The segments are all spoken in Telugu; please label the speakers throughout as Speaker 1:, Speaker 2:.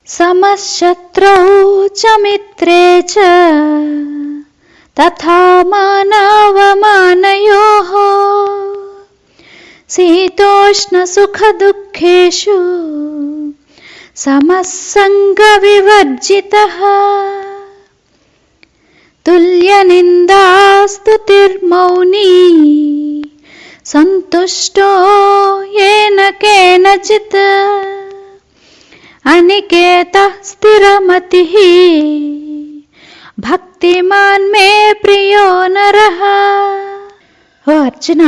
Speaker 1: సమశత్రౌ చ మిత్రే చ తథా మానావమానయోః శీతోష్ణ సుఖ దుఃఖేషు సమస్సంగ వివర్జితః తుల్య నిందాస్తుతిర్మౌనీ సంతుష్టో येन కేనచిత్ అనికేతః స్థిరమతిః భక్తిమాన్ మే ప్రియో నరః. ఓ అర్జున,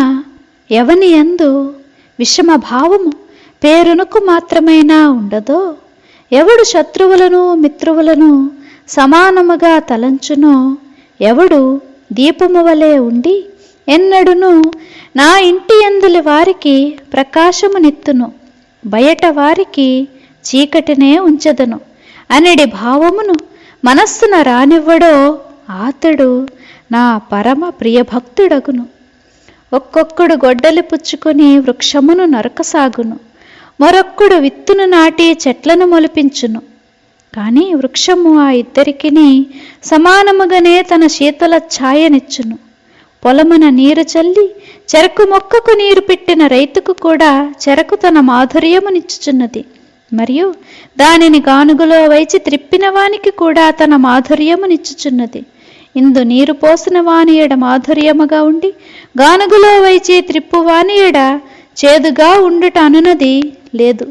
Speaker 1: ఎవని యందు విషమ భావము పేరునకు మాత్రమైనా ఉండదో, ఎవడు శత్రువులను మిత్రువులను సమానముగా తలంచునో, ఎవడు దీపము వలె ఉండి ఎన్నడును నా ఇంటి యందులి వారికి ప్రకాశమునిత్తును, బయట వారికి చీకటినే ఉంచెదను అనడి భావమును మనస్సున రానివ్వడో ఆతడు నా పరమ ప్రియభక్తుడగును. ఒక్కొక్కడు గొడ్డలి పుచ్చుకొని వృక్షమును నరకసాగును, మరొక్కడు విత్తును నాటి చెట్లను మొలిపించును. కానీ వృక్షము ఆ ఇద్దరికిని సమానముగానే తన శీతల ఛాయనిచ్చును. పొలమున నీరు చల్లి చెరకు మొక్కకు నీరు పెట్టిన రైతుకు కూడా చెరకు తన మాధుర్యమునిచ్చుచున్నది, మరియు దానిని గానుగులో వైచి త్రిప్పిన వానికి కూడా తన మాధుర్యమునిచ్చుచున్నది. ఇందు నీరు పోసిన వాని ఎడ మాధుర్యముగా ఉండి గానుగులో వైచి త్రిప్పు వాని ఎడ చేదుగా ఉండుట అనునది లేదు.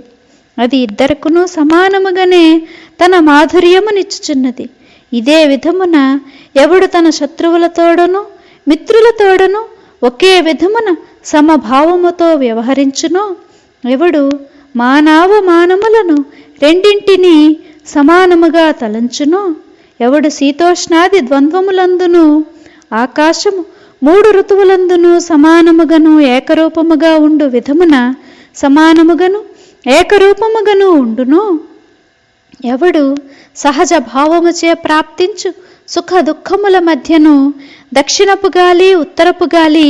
Speaker 1: అది ఇద్దరుకును సమానముగానే తన మాధుర్యమునిచ్చుచున్నది. ఇదే విధమున ఎవడు తన శత్రువులతోడను మిత్రులతోడను ఒకే విధమున సమభావముతో వ్యవహరించునో, ఎవడు మానవమానములను రెండింటినీ సమానముగా తలంచునో, ఎవడు శీతోష్ణాది ద్వంద్వములందును ఆకాశము 3 ఋతువులందును సమానముగను ఏకరూపముగా ఉండు విధమున సమానముగను ఏకరూపముగను ఉండునో, ఎవడు సహజ భావముచే ప్రాప్తించు సుఖ దుఃఖముల మధ్యను దక్షిణపు గాలి ఉత్తరపు గాలి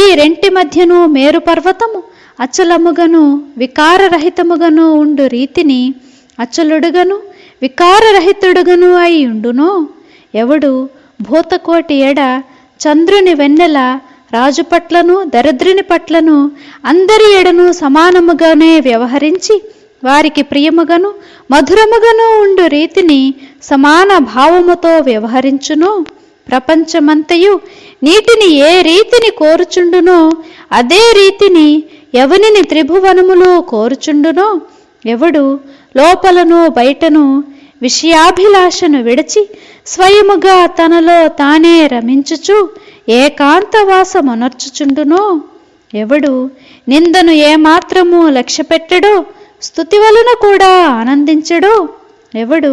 Speaker 1: ఈ రెంటి మధ్యను మేరు పర్వతము అచలముగను వికారరహితముగను ఉండు రీతిని అచలుడుగను వికారరహితుడుగను అయి ఉండునో, ఎవడు భూతకోటి ఎడ చంద్రుని వెన్నెల రాజు పట్లను దరిద్రుని పట్లను అందరి ఎడను సమానముగానే వ్యవహరించి వారికి ప్రియముగను మధురముగను ఉండు రీతిని సమాన భావముతో వ్యవహరించునో, ప్రపంచమంతయు నీటిని ఏ రీతిని కోరుచుండునో అదే రీతిని ఎవనిని త్రిభువనములో కోరుచుండునో, ఎవడు లోపలను బయటను విషయాభిలాషను విడిచి స్వయముగా తనలో తానే రమించుచు ఏకాంతవాసమునర్చుచుండునో, ఎవడు నిందను ఏమాత్రము లక్ష్యపెట్టడో స్తుతి వలన కూడా ఆనందించడో, ఎవడు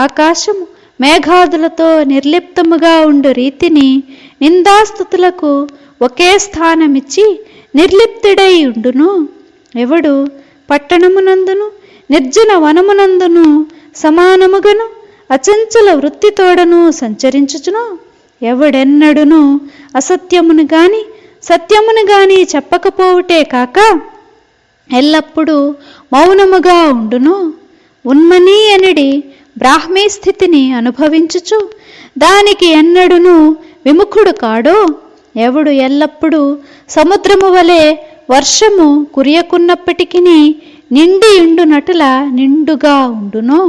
Speaker 1: ఆకాశము మేఘాదులతో నిర్లిప్తముగా ఉండు రీతిని నిందాస్తుతులకు ఒకే స్థానమిచ్చి నిర్లిప్తుడై ఉండును, ఎవడు పట్టణమునందును నిర్జన వనమునందును సమానముగను అచంచల వృత్తితోడను సంచరించుచునో, ఎవడెన్నడును అసత్యమును గాని సత్యమును గాని చెప్పకపోవుటే కాక ఎల్లప్పుడూ మౌనముగా ఉండును, ఉన్మని అనడి బ్రాహ్మీ స్థితిని అనుభవించుచు దానికి ఎన్నడును విముఖుడు కాడో, ఎవడు ఎల్లప్పుడూ సముద్రము వలె వర్షము కురియకున్నప్పటికీ నిండి ఉండునటుల నిండుగా ఉండునో,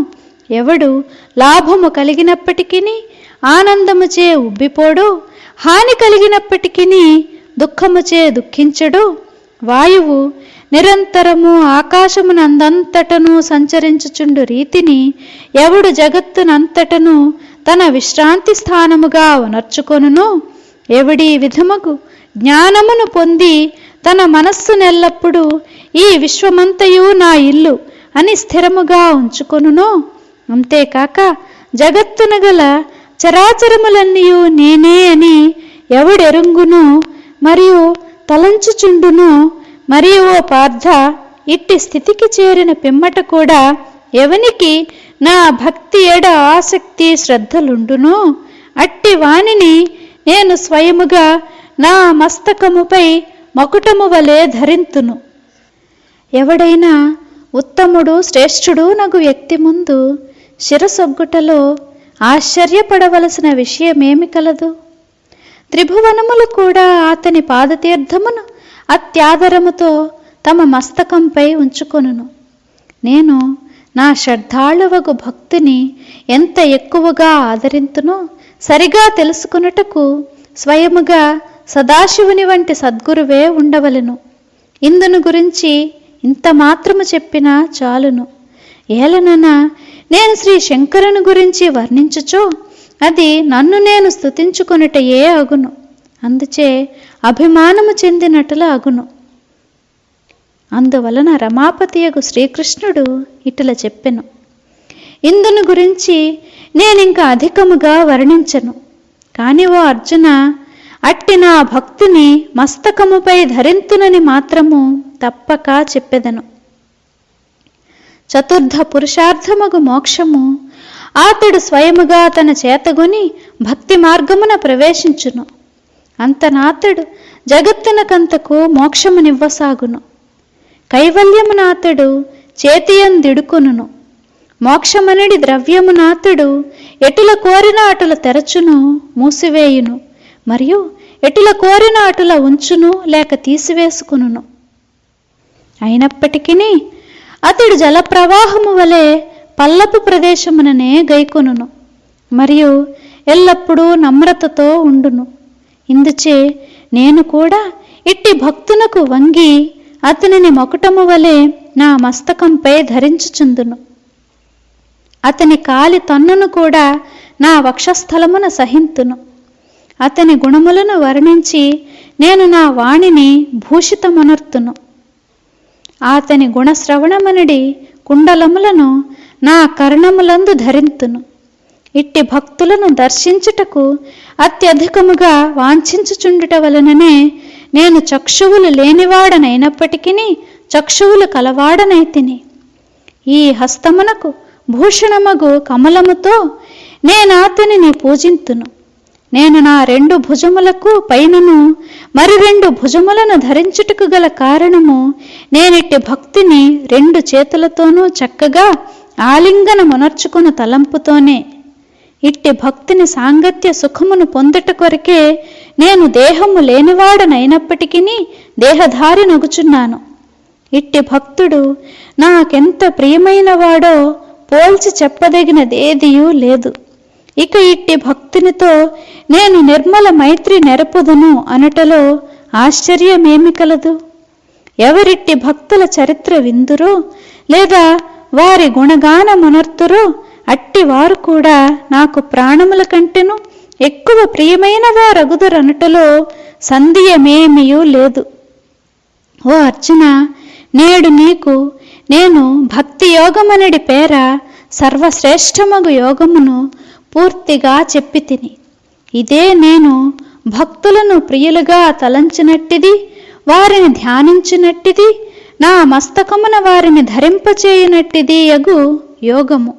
Speaker 1: ఎవడు లాభము కలిగినప్పటికీ ఆనందముచే ఉబ్బిపోడో, హాని కలిగినప్పటికీ దుఃఖముచే దుఃఖించడో, వాయువు నిరంతరము ఆకాశమునందంతటను సంచరించుచుండు రీతిని ఎవడు జగత్తునంతటను తన విశ్రాంతి స్థానముగా ఉనర్చుకొనునో, ఎవడి విధముకు జ్ఞానమును పొంది తన మనస్సునెల్లప్పుడూ ఈ విశ్వమంతయు నా ఇల్లు అని స్థిరముగా ఉంచుకొనునో, అంతేకాక జగత్తున గల చరాచరములన్నీయు నేనే అని ఎవడెరుంగునో మరియు తలంచుచుండునో, మరియు ఓ పార్థ, ఇట్టి స్థితికి చేరిన పిమ్మట కూడా ఎవనికి నా భక్తి ఎడ ఆసక్తి శ్రద్ధలుండునో అట్టి వానిని నేను స్వయముగా నా మస్తకముపై మకుటము వలె ధరింతును. ఎవడైనా ఉత్తముడు శ్రేష్ఠుడు నగు వ్యక్తి ముందు శిరసొగ్గుటలో ఆశ్చర్యపడవలసిన విషయమేమి కలదు? త్రిభువనములు కూడా అతని పాదతీర్థమును అత్యాదరముతో తమ మస్తకంపై ఉంచుకొనును. నేను నా శ్రద్ధాళువగు భక్తిని ఎంత ఎక్కువగా ఆదరింతునో సరిగా తెలుసుకొనుటకు స్వయముగా సదాశివుని వంటి సద్గురువే ఉండవలెను. ఇందును గురించి ఇంత మాత్రము చెప్పినా చాలును. ఏలనన నేను శ్రీ శంకరుని గురించి వర్ణించుచో అది నన్ను నేను స్తుతించుకొనుటయే అగును. అందుచే అభిమానము చెందినట్ల అగును. అందువలన రమాపతియగు శ్రీకృష్ణుడు ఇటుల చెప్పెను. ఇందును గురించి నేనింక అధికముగా వర్ణించను. కాని ఓ అర్జున, అట్టి నా భక్తిని మస్తకముపై ధరింతునని మాత్రము తప్పక చెప్పెదను. చతుర్థ పురుషార్థమగు మోక్షము అతడు స్వయముగా తన చేతగొని భక్తి మార్గమున ప్రవేశించును. అంతనాతడు జగత్తునకంతకు మోక్షమునివ్వసాగును. కైవల్యమునాతడు చేతియందిడుకొనును. మోక్షమనడి ద్రవ్యమునాతడు ఎటుల కోరిన అటుల తెరచును, మూసివేయును, మరియు ఎటుల కోరిన అటుల ఉంచును లేక తీసివేసుకును. అయినప్పటికీ అతడు జలప్రవాహము వలె పల్లపు ప్రదేశముననే గైకొనును, మరియు ఎల్లప్పుడూ నమ్రతతో ఉండును. ఇందుచే నేను కూడా ఇట్టి భక్తునకు వంగి అతనిని మొకటము వలె నా మస్తకంపై ధరించుచుందును. అతని కాలి తన్నును కూడా నా వక్షస్థలమున సహింతును. అతని గుణములను వర్ణించి నేను నా వాణిని భూషితమనర్తును. అతని గుణశ్రవణమనడి కుండలములను నా కర్ణములందు ధరింతును. ఇట్టి భక్తులను దర్శించుటకు అత్యధికముగా వాంఛించుచుండుట వలననే నేను చక్షువులు లేనివాడనైనప్పటికీ చక్షువులు కలవాడనైతిని. ఈ హస్తమునకు భూషణమగు కమలముతో నేనాతనిని పూజింతును. నేను నా 2 భుజములకు పైనను మరి 2 భుజములను ధరించుటకు గల కారణము నేనిట్టి భక్తిని 2 చేతులతోనూ చక్కగా ఆలింగనమునర్చుకున్న తలంపుతోనే. ఇట్టి భక్తిని సాంగత్య సుఖమును పొందుట కొరకే నేను దేహము లేనివాడనైనప్పటికీ దేహధారి నగుచున్నాను. ఇట్టి భక్తుడు నాకెంత ప్రియమైనవాడో పోల్చి చెప్పదగినదేదియూ లేదు. ఇక ఇట్టి భక్తునితో నేను నిర్మల మైత్రి నెరపుదును అనటలో ఆశ్చర్యమేమి కలదు? ఎవరిట్టి భక్తుల చరిత్ర విందురో లేదా వారి గుణగానమునర్తురో అట్టి వారు కూడా నాకు ప్రాణముల కంటెను ఎక్కువ ప్రియమైన వారగుదురనటలో సందేహమేమియూ లేదు. ఓ అర్జున, నేడు నీకు నేను భక్తి యోగమనడి పేర సర్వశ్రేష్టమగు యోగమును పూర్తిగా చెప్పి తిని. ఇదే నేను భక్తులను ప్రియులుగా తలంచినట్టిది, వారిని ధ్యానించినట్టిది, నా మస్తకమున వారిని ధరింపచేయునట్టిది యగు యోగము.